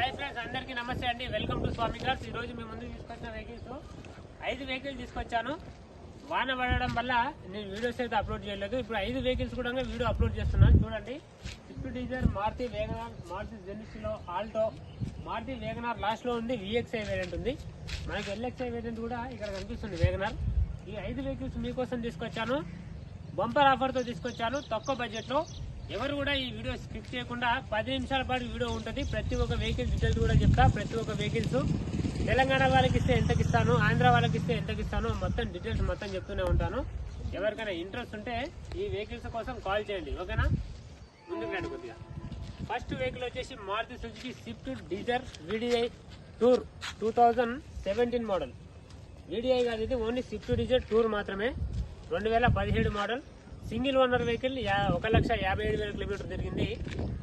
Hi friends, అందరికీ నమస్తే అండి. Welcome to Swami cars. ఈ రోజు మీ ముందుకు తీసుకొచ్చిన వెహికల్స్ 5 వెహికల్స్ తీసుకొచ్చాను. వాన పడడం వల్ల నేను వీడియోస్ అయితే అప్లోడ్ చేయలేదు. ఇప్పుడు 5 వెహికల్స్ కూడా వీడియో అప్లోడ్ చేస్తున్నాను. చూడండి, Swift Dzire, Maruti WagonR, Maruti జెనిసిలో, ఆల్టో, మారుతి వేగనార్ లాస్ట్ లో ఉంది. విఎక్స్ఐ వేరియంట్ ఉంది. మనకి ఎల్ఎక్స్ఐ వేరియంట్ కూడా ఇక్కడ కనిపిస్తుంది వేగనార్. ఈ 5 వెహికల్స్ మీకోసం తీసుకొచ్చాను. బంపర్ ఆఫర్ తో తీసుకొచ్చాను, తక్కువ బడ్జెట్ లో. ఎవరు కూడా ఈ వీడియో స్కిప్ చేయకుండా 10 నిమిషాల పాటు వీడియో ఉంటుంది. ప్రతి ఒక్క వెహికల్ డీటెయిల్స్ కూడా చెప్తా. ప్రతి ఒక్క వెహికల్స్ తెలంగాణ వాళ్ళకి ఇస్తే ఎంతకి ఇస్తాను, ఆంధ్ర వాళ్ళకి ఇస్తే ఎంతకి ఇస్తాను, మొత్తం డీటెయిల్స్ మొత్తం చెప్తూనే ఉంటాను. ఎవరికైనా ఇంట్రెస్ట్ ఉంటే ఈ వెహికల్స్ కోసం కాల్ చేయండి, ఓకేనా? ముందుకు రండి కొద్దిగా. ఫస్ట్ వెహికల్ వచ్చేసి Maruti Suzuki Swift Dzire VDI tour 2017 model. VDI కాదు, ఇది ఓన్లీ స్విఫ్ట్ డిజైర్ టూర్ మాత్రమే. 2017 model, single owner vehicle. 1,57,000 kilometre తిరిగింది.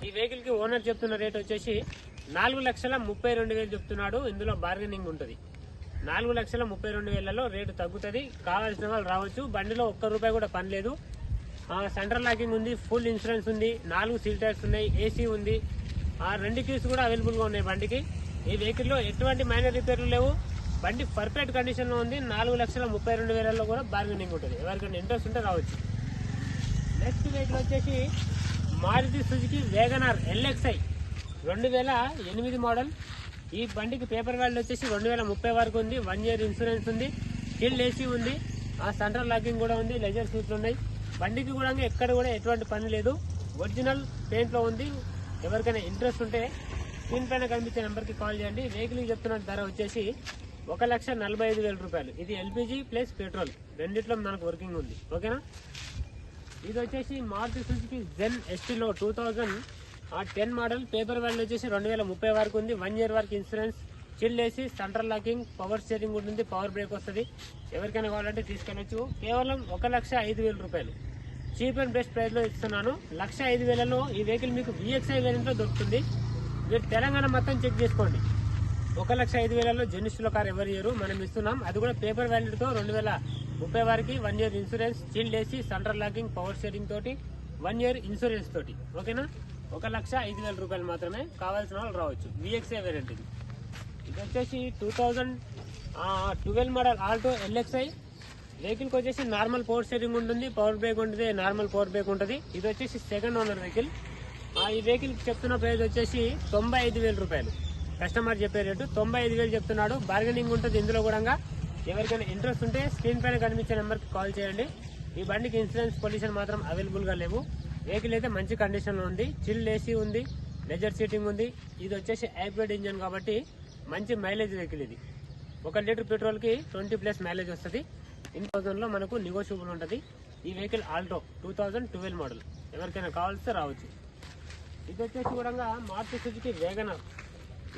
ఈ వెహికల్ కి ఓనర్ చెప్తున్న రేట్ వచ్చేసి 4,32,000 చెప్తున్నాడు. ఇందులో బార్గెనింగ్ ఉంటుంది. 4,32,000 రేటు తగ్గుతుంది. కావాల్సిన వాళ్ళు రావచ్చు. బండిలో ఒక్క రూపాయి కూడా పని లేదు. సెంట్రల్ లాకింగ్ ఉంది, ఫుల్ ఇన్సూరెన్స్ ఉంది, 4 సీల్ టైర్స్ ఉన్నాయి, AC ఉంది, 2 కీస్ కూడా అవైలబుల్ గా ఉన్నాయి బండికి. ఈ వెహికల్ లో ఎటువంటి మైనర్ రిపేర్లు లేవు. బండి పర్ఫెక్ట్ కండిషన్ లో ఉంది. 4,32,000 కూడా బార్గెనింగ్ ఉంటుంది. ఎవరికైనా ఇంట్రెస్ట్ ఉంటే రావచ్చు. నెక్స్ట్ వెహికల్ వచ్చేసి Maruti Suzuki Wagon R LXI 2008 model. ఈ బండికి పేపర్ వాల్యూ వచ్చేసి 2030 వరకు ఉంది. 1 ఇయర్ ఇన్సూరెన్స్ ఉంది, స్టిల్ AC ఉంది, సెంట్రల్ లాకింగ్ కూడా ఉంది, లెజర్ సీట్లు ఉన్నాయి. బండికి కూడా ఎక్కడ కూడా ఎటువంటి పని లేదు. ఒరిజినల్ పెయింట్ లో ఉంది. ఎవరికైనా ఇంట్రెస్ట్ ఉంటే స్క్రీన్ పైన కనిపించే నెంబర్కి కాల్ చేయండి. వెహికల్ చెప్తున్న ధర వచ్చేసి 1,45,000 రూపాయలు. ఇది LPG ప్లస్ పెట్రోల్ రెండిట్లో మనకు వర్కింగ్ ఉంది, ఓకేనా? ఇది వచ్చేసి మారుతి సుజుకి జెన్ STలో 2010 మోడల్. పేపర్ వాల్యూ వచ్చేసి 2030 వరకు ఉంది. 1 ఇయర్ వరకు insurance, chill AC, central locking, power steering ఉంటుంది, పవర్ బ్రేక్ వస్తుంది. ఎవరికైనా కావాలంటే తీసుకెళ్ళచ్చు. కేవలం 1,05,000 రూపాయలు చీప్ అండ్ బెస్ట్ ప్రైస్ లో ఇస్తున్నాను. 1,05,000లో ఈ వెహికల్ మీకు VXI వేరియంట్ లో దొరుకుతుంది. మీరు తెలంగాణ మొత్తం చెక్ చేసుకోండి. 1,05,000లో జెనిసిలో కార్ ఎవరు ఇయ్యరు, మనం ఇస్తున్నాం. అది కూడా పేపర్ వాల్యూతో 2030 వరకు, 1 year insurance, chilled AC, central locking, power steering తోటి, 1 ఇయర్ ఇన్సూరెన్స్ తోటి, ఓకేనా? 1,05,000 రూపాయలు మాత్రమే. కావాల్సిన వాళ్ళు రావచ్చు. VXI వేరియంట్ ఇది. ఇది వచ్చేసి 2012 మోడల్ ఆల్టో LXI. వెహికల్ కి వచ్చేసి నార్మల్ పవర్ స్టీరింగ్ ఉంటుంది, పవర్ బ్రేక్ ఉంటుంది, నార్మల్ పవర్ బ్రేక్ ఉంటుంది. ఇది వచ్చేసి సెకండ్ ఓనర్ వెహికల్. ఈ వెహికల్ చెప్తున్న ప్రైస్ వచ్చేసి 95,000 రూపాయలు. కస్టమర్ చెప్పే రేటు 95,000 చెప్తున్నాడు. బార్గెనింగ్ ఉంటుంది ఇందులో కూడా. ఎవరికైనా ఇంట్రెస్ట్ ఉంటే స్క్రీన్ పైన కనిపించే నెంబర్కి కాల్ చేయండి. ఈ బండికి ఇన్సూరెన్స్ పొల్యూషన్ మాత్రం అవైలబుల్ గా లేవు. వెహికల్ అయితే మంచి కండిషన్ లో ఉంది. చిల్డ్ AC ఉంది, లెజర్ సీటింగ్ ఉంది. ఇది వచ్చేసి హైబ్రిడ్ ఇంజన్ కాబట్టి మంచి మైలేజ్ వెహికల్ ఇది. 1 లీటర్ పెట్రోల్ కి 20+ మైలేజ్ వస్తుంది. 10,000 లో మనకు నెగోషియబుల్ ఉంటుంది. ఈ వెహికల్ ఆల్టో 2012 మోడల్. ఎవరికైనా కావాల్స్తే రావచ్చు. ఇది వచ్చేసి కూడా మారుతి సుజుకి వేగనార్.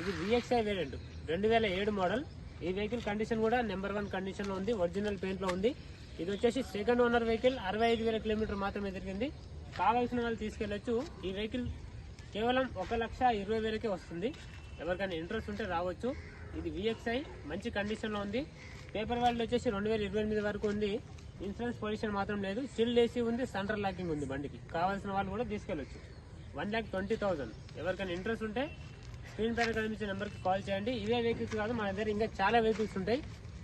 ఇది VXI వేరియంట్ 2007 మోడల్. ఈ వెహికల్ కండిషన్ కూడా నెంబర్ 1 కండిషన్ లో ఉంది. ఒరిజినల్ పెయింట్ లో ఉంది. ఇది వచ్చేసి సెకండ్ ఓనర్ వెహికల్. 65,000 కిలోమీటర్ మాత్రమే తిరిగింది. కావాల్సిన వాళ్ళు తీసుకెళ్లొచ్చు. ఈ వెహికల్ కేవలం 1,20,000కే వస్తుంది. ఎవరికైనా ఇంట్రెస్ట్ ఉంటే రావచ్చు. ఇది VXI మంచి కండిషన్ లో ఉంది. పేపర్ వాల్యూ వచ్చేసి 2028 వరకు ఉంది. ఇన్సూరెన్స్ పొల్యూషన్ మాత్రం లేదు. స్టిల్ AC ఉంది, సెంట్రల్ లాకింగ్ ఉంది బండికి. కావాల్సిన వాళ్ళు కూడా తీసుకెళ్లొచ్చు. 1,20,000. ఎవరికైనా ఇంట్రెస్ట్ ఉంటే స్క్రీన్ పైన కనిపించే నెంబర్కి కాల్ చేయండి. ఇవే వెహికల్స్ కాదు, మన దగ్గర ఇంకా చాలా వెహికల్స్ ఉంటాయి.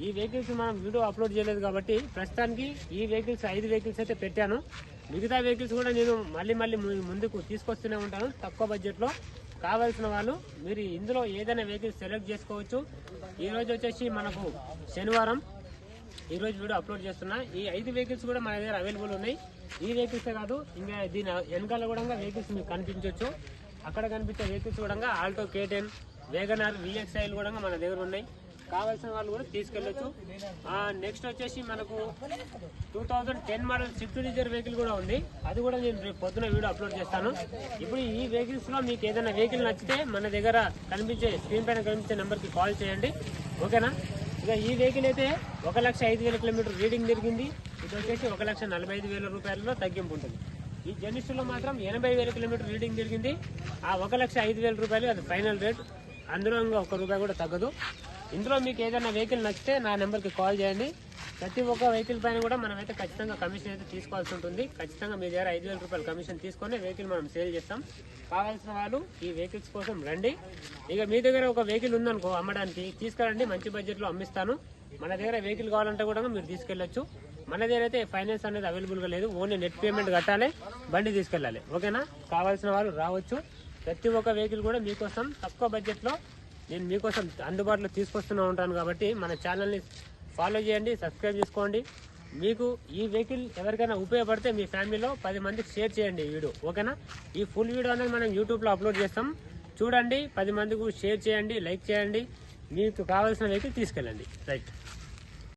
ఈ వెహికల్స్ మనం వీడియో అప్లోడ్ చేయలేదు కాబట్టి ప్రస్తుతానికి ఈ వెహికల్స్ 5 వెహికల్స్ అయితే పెట్టాను. మిగతా వెహికల్స్ కూడా నేను మళ్ళీ ముందుకు తీసుకొస్తూనే ఉంటాను తక్కువ బడ్జెట్లో. కావాల్సిన వాళ్ళు మీరు ఇందులో ఏదైనా వెహికల్స్ సెలెక్ట్ చేసుకోవచ్చు. ఈ రోజు వచ్చేసి మనకు శనివారం. ఈ రోజు వీడియో అప్లోడ్ చేస్తున్నా. ఈ 5 వెహికల్స్ కూడా మన దగ్గర అవైలబుల్ ఉన్నాయి. ఈ వెహికల్సే కాదు, ఇంకా దీని వెనకాల కూడా వెహికల్స్ మీకు కనిపించవచ్చు. అక్కడ కనిపించే వెహికల్స్ కూడా ఆల్టో K10, వేగనార్, VXI కూడా మన దగ్గర ఉన్నాయి. కావాల్సిన వాళ్ళు కూడా తీసుకెళ్లొచ్చు. నెక్స్ట్ వచ్చేసి మనకు 2010 మోడల్ స్విఫ్ట్ డిజైర్ వెహికల్ కూడా ఉంది. అది కూడా నేను రేపు పొద్దున వీడియో అప్లోడ్ చేస్తాను. ఇప్పుడు ఈ వెహికల్స్ లో మీకు ఏదైనా వెహికల్ నచ్చితే మన దగ్గర కనిపించే స్క్రీన్ పైన కనిపించే నెంబర్కి కాల్ చేయండి, ఓకేనా? ఇక ఈ వెహికల్ అయితే 1,05,000 కిలోమీటర్ రీడింగ్ తిరిగింది. ఇది వచ్చేసి 1,45,000 రూపాయలలో తగ్గింపు ఉంటుంది. ఈ జెనిసిలో మాత్రం 80,000 కిలోమీటర్ రీడింగ్ తిరిగింది. 1,05,000 రూపాయలు అది ఫైనల్ రేట్. అందులో ఇంకా 1 రూపాయి కూడా తగ్గదు. ఇందులో మీకు ఏదైనా వెహికల్ నచ్చితే నా నెంబర్కి కాల్ చేయండి. ప్రతి ఒక్క వెహికల్ పైన కూడా మనమైతే ఖచ్చితంగా కమిషన్ అయితే తీసుకోవాల్సి ఉంటుంది. ఖచ్చితంగా మీ దగ్గర 5,000 రూపాయలు కమిషన్ తీసుకొని వెహికల్ మనం సేల్ చేస్తాం. కావాల్సిన వాళ్ళు ఈ వెహికల్స్ కోసం రండి. ఇక మీ దగ్గర ఒక వెహికల్ ఉందనుకో అమ్మడానికి, తీసుకురండి, మంచి బడ్జెట్లో అమ్మిస్తాను. మన దగ్గర వెహికల్ కావాలంటే కూడా మీరు తీసుకెళ్ళొచ్చు. మన దగ్గర అయితే ఫైనాన్స్ అనేది అవైలబుల్గా లేదు. ఓన్లీ నెట్ పేమెంట్ కట్టాలి, బండి తీసుకెళ్ళాలి. ఓకేనా? కావాల్సిన వాళ్ళు రావచ్చు. ప్రతి ఒక్క వెహికల్ కూడా మీకోసం తక్కువ బడ్జెట్లో నేను మీకోసం అందుబాటులో తీసుకొస్తూనే ఉంటాను. కాబట్టి మన ఛానల్ని ఫాలో చేయండి, సబ్స్క్రైబ్ చేసుకోండి. మీకు ఈ వెహికల్ ఎవరికైనా ఉపయోగపడితే మీ ఫ్యామిలీలో 10 మందికి షేర్ చేయండి ఈ వీడియో. ఓకేనా? ఈ ఫుల్ వీడియో అనేది మనం యూట్యూబ్లో అప్లోడ్ చేస్తాం. చూడండి, 10 మందికి షేర్ చేయండి, లైక్ చేయండి. మీకు కావాల్సిన వెహికల్ తీసుకెళ్ళండి. రైట్.